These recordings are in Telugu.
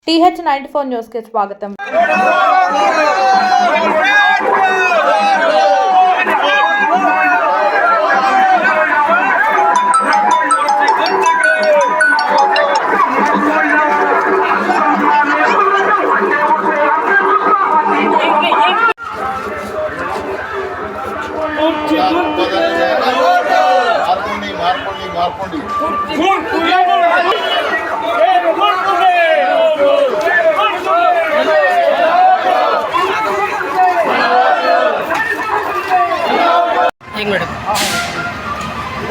TH94 న్యూస్ కి స్వాగతం.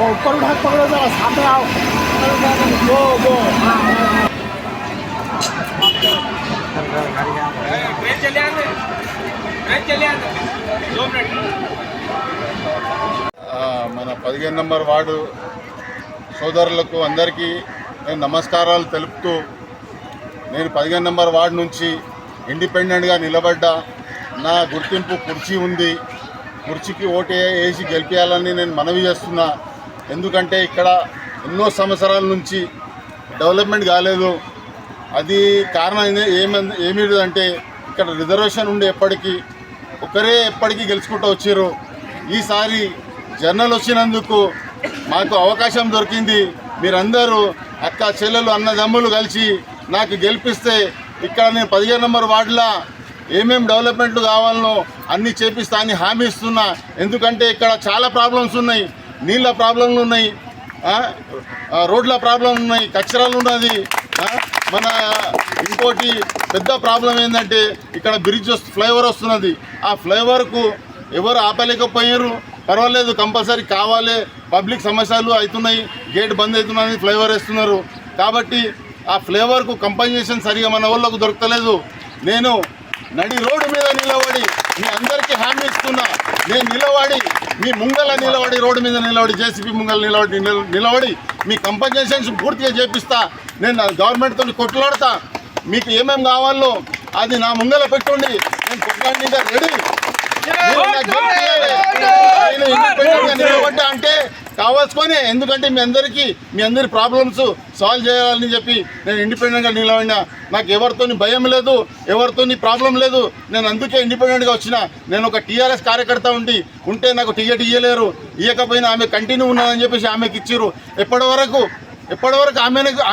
ऊपर भाग पकड़ो जरा सामने आओ गो गो ट्रेन चले आने 2 मिनट మన 15 నంబర్ వార్డు సోదరులకు అందరికీ నేను నమస్కారాలు తెలుపుతూ నేను 15 నంబర్ వార్డు నుంచి ఇండిపెండెంట్గా నిలబడ్డా. నా గుర్తింపు కుర్చీ ఉంది. కుర్చీకి ఓటు వేసి గెలిపించాలని నేను మనవి చేస్తున్నా. ఎందుకంటే ఇక్కడ ఎన్నో సంవత్సరాల నుంచి డెవలప్మెంట్ కాలేదు. అది కారణం ఏమిటంటే ఇక్కడ రిజర్వేషన్ ఉండి ఎప్పటికీ గెలుచుకుంటూ వచ్చారు. ఈసారి జర్నల్ వచ్చినందుకు మాకు అవకాశం దొరికింది. మీరందరూ అక్క చెల్లెలు అన్నదమ్ములు కలిసి నాకు గెలిపిస్తే ఇక్కడ నేను 15 నంబర్ వార్డులో ఏమేమి డెవలప్మెంట్లు కావాలనో అన్నీ చేపిస్తా అని హామీ ఇస్తున్నా. ఎందుకంటే ఇక్కడ చాలా ప్రాబ్లమ్స్ ఉన్నాయి. నీళ్ళ ప్రాబ్లంలు ఉన్నాయి, రోడ్ల ప్రాబ్లం ఉన్నాయి, కచరాలు ఉన్నది. మన ఇంకోటి పెద్ద ప్రాబ్లం ఏంటంటే ఇక్కడ బ్రిడ్జ్ ఫ్లైఓవర్ వస్తున్నది. ఆ ఫ్లైఓవర్కు ఎవరు ఆపలేకపోయారు. పర్వాలేదు, కంపల్సరీ కావాలి. పబ్లిక్ సమస్యలు అవుతున్నాయి, గేట్ బంద్ అవుతున్నాయని ఫ్లైఓవర్ వేస్తున్నారు. కాబట్టి ఆ ఫ్లైఓవర్కు కంపెన్సేషన్ సరిగా మన వాళ్ళకు దొరకలేదు. నేను నడి రోడ్డు మీద నిలబడి మీ అందరికీ హామీ ఇస్తున్నా. నేను మీ ముంగల నిలబడి రోడ్డు మీద నిలబడి జేసీబీ ముంగల నిలబడి మీ కంపెన్సేషన్స్ పూర్తిగా చేపిస్తా. నేను గవర్నమెంట్తో కొట్లాడతా. మీకు ఏమేమి కావాలో అది నా ముంగల పెట్టుండి నేను కొట్లాడడానికి రెడీ. నిలబడ్డా అంటే కావాల్సుకొని, ఎందుకంటే మీ అందరి ప్రాబ్లమ్స్ సాల్వ్ చేయాలని చెప్పి నేను ఇండిపెండెంట్గా నిలబడినా. నాకు ఎవరితోని భయం లేదు, ఎవరితోని ప్రాబ్లం లేదు. నేను అందుకే ఇండిపెండెంట్గా వచ్చిన. నేను ఒక టీఆర్ఎస్ కార్యకర్త ఉంటే నాకు టికెట్ ఇవ్వలేరు. ఇవ్వకపోయినా ఆమె కంటిన్యూ ఉన్నదని చెప్పేసి ఆమెకి ఇచ్చిర్రు. ఎప్పటి వరకు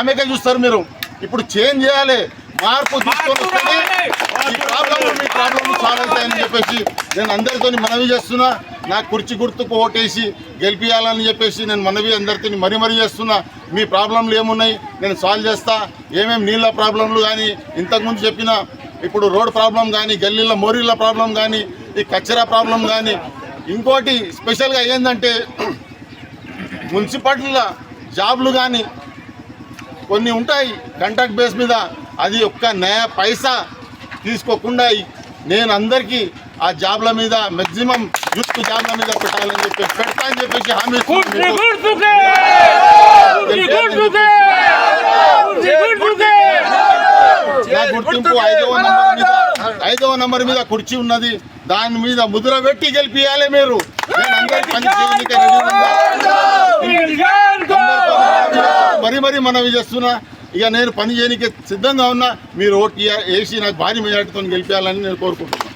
ఆమెకే చూస్తారు మీరు. ఇప్పుడు చేంజ్ చేయాలి, మార్పు తీసుకొని వస్తుంది. మీ ప్రాబ్లం సాల్వ్ అవుతాయని చెప్పేసి నేను అందరితో మనవి చేస్తున్నా. నా కుర్చీ గుర్తుకు ఓటేసి గెలిపించాలని చెప్పేసి నేను మనవి అందరితో మరీ చేస్తున్నా. మీ ప్రాబ్లంలు ఏమున్నాయి నేను సాల్వ్ చేస్తా. ఏమేమి నీళ్ళ ప్రాబ్లంలు కానీ, ఇంతకుముందు చెప్పిన ఇప్పుడు రోడ్ ప్రాబ్లం కానీ, గల్లీల మోరీళ్ళ ప్రాబ్లం కానీ, ఈ కచ్చరా ప్రాబ్లం కానీ. ఇంకోటి స్పెషల్గా ఏంటంటే మున్సిపాలిటీల జాబ్లు కానీ కొన్ని ఉంటాయి కాంట్రాక్ట్ బేస్ మీద. అది ఒక్క నయా పైసా తీసుకోకుండా నేను అందరికీ ఆ జాబ్ల మీద మ్యాక్సిమం యూత్ జాబ్ల మీద పెడతా అని చెప్పేసి హామీ. నా గుర్తింపు 5వ నంబర్ మీద కుర్చీ ఉన్నది. దాని మీద ముద్ర పెట్టి గెలిపియాలి మీరు. నేను అందరికీ పని చేయడానికి మరీ మనవి చేస్తున్నా. ఇక నేను పని చేయడానికి సిద్ధంగా ఉన్నా. మీరు ఓటు వేసి నాకు భారీ మెజార్టీతో గెలిపించాలని నేను కోరుకుంటున్నాను.